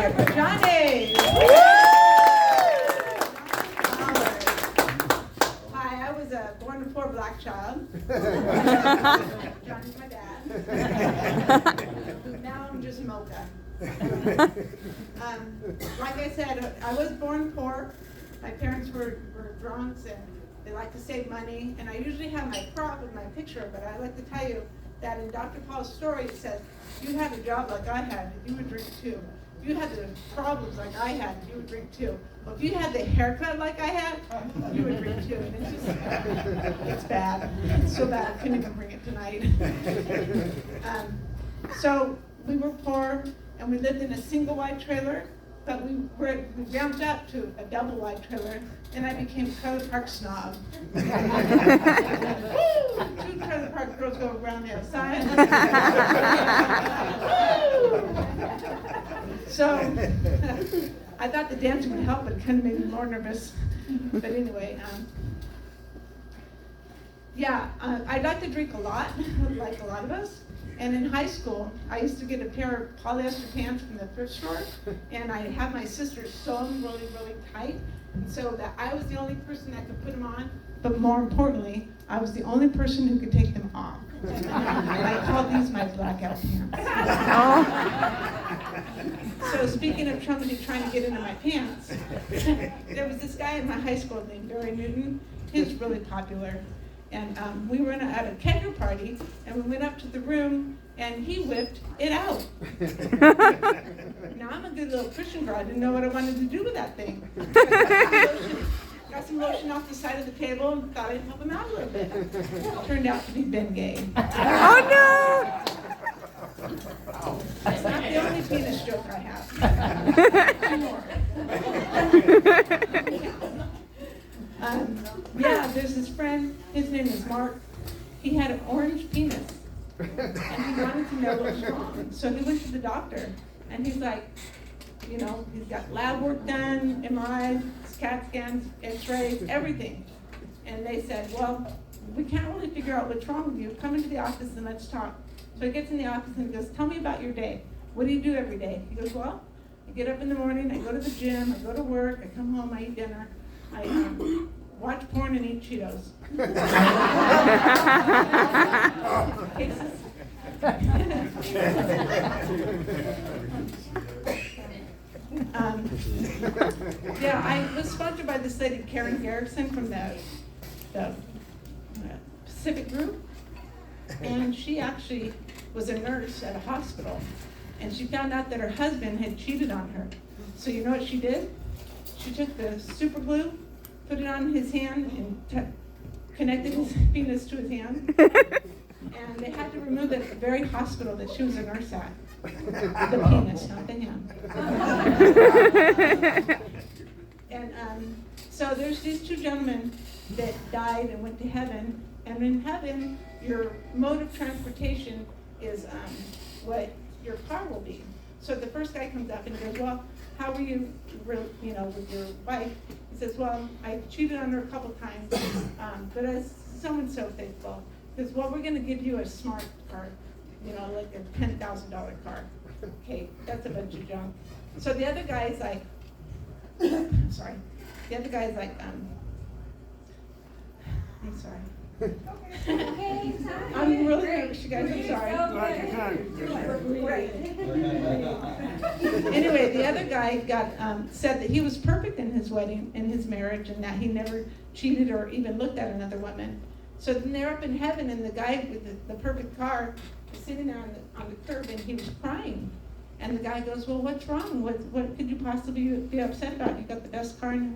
here for Johnny. Hi, I was a born and poor black child. Johnny's my dad. Now I'm just mocha. Like I said, I was born poor. My parents were drunks and they like to save money. And I usually have my prop with my picture, but I'd like to tell you that in Dr. Paul's story, it says, if you had a job like I had, you would drink too. If you had the problems like I had, you would drink too. Well, if you had the haircut like I had, you would drink too. And it's just, it's bad. It's so bad, I couldn't even bring it tonight. So we were poor, and we lived in a single wide trailer, but we ramped up to a double wide trailer, and I became a trailer park snob. Woo! 2 trailer park girls go around the outside. So I thought the dancing would help, but it kind of made me more nervous. But anyway, I'd like to drink a lot, like a lot of us. And in high school, I used to get a pair of polyester pants from the thrift store, and I had my sister sew them really, really tight, and so that I was the only person that could put them on, but more importantly, I was the only person who could take them off. I called these my blackout pants. So speaking of somebody trying to get into my pants, there was this guy in my high school named Barry Newton. He was really popular. And we were at a kegger party, and we went up to the room, and he whipped it out. Now, I'm a good little Christian girl. I didn't know what I wanted to do with that thing. Got some lotion off the side of the table, and thought I'd help him out a little bit. Turned out to be Ben Gay. Oh, no! That's not the only penis joke I have. 2 more. There's this friend, his name is Mark. He had an orange penis, and he wanted to know what was wrong. So he went to the doctor, and he's like, he's got lab work done, MRIs, CAT scans, X-rays, everything. And they said, well, we can't really figure out what's wrong with you. Come into the office and let's talk. So he gets in the office and he goes, tell me about your day. What do you do every day? He goes, well, I get up in the morning, I go to the gym, I go to work, I come home, I eat dinner. I watch porn and eat Cheetos. I was sponsored by this lady, Karen Garrison, from the Pacific Group. And she actually was a nurse at a hospital. And she found out that her husband had cheated on her. So you know what she did? She took the super glue, put it on his hand, and connected his penis to his hand. And they had to remove it at the very hospital that she was a nurse at. The penis, not the hand. And so there's these 2 gentlemen that died and went to heaven. And in heaven, your mode of transportation is what your car will be. So the first guy comes up and he goes, well, how were you, with your wife? He says, well, I cheated on her a couple times, but as so-and-so faithful. He says, well, we're going to give you a smart car, like a $10,000 car. Okay, that's a bunch of junk. So the other guy is like, I'm sorry. The other guy is like, I'm sorry. Okay. I'm really nervous, you guys. I'm sorry. Anyway, the other guy said that he was perfect in his wedding, in his marriage, and that he never cheated or even looked at another woman. So then they're up in heaven, and the guy with the perfect car is sitting there on the curb, and he was crying. And the guy goes, well, what's wrong? What could you possibly be upset about? You got the best car in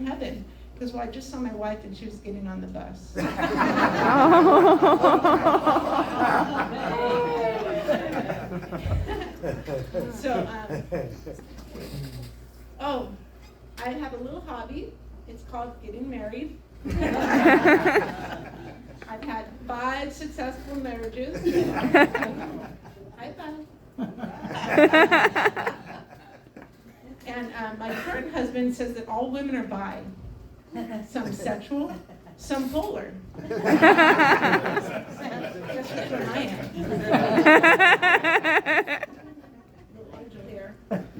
heaven. He goes, well, I just saw my wife and she was getting on the bus. So, I have a little hobby. It's called getting married. I've had 5 successful marriages. High five. And my current husband says that all women are bi. Some sexual, some polar. That's which one I am.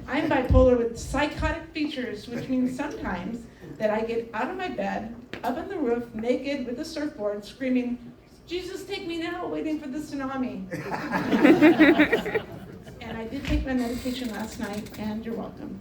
I'm bipolar. with psychotic features, which means sometimes that I get out of my bed, up on the roof, naked with a surfboard, screaming, "Jesus, take me now," waiting for the tsunami. And I did take my medication last night, and you're welcome.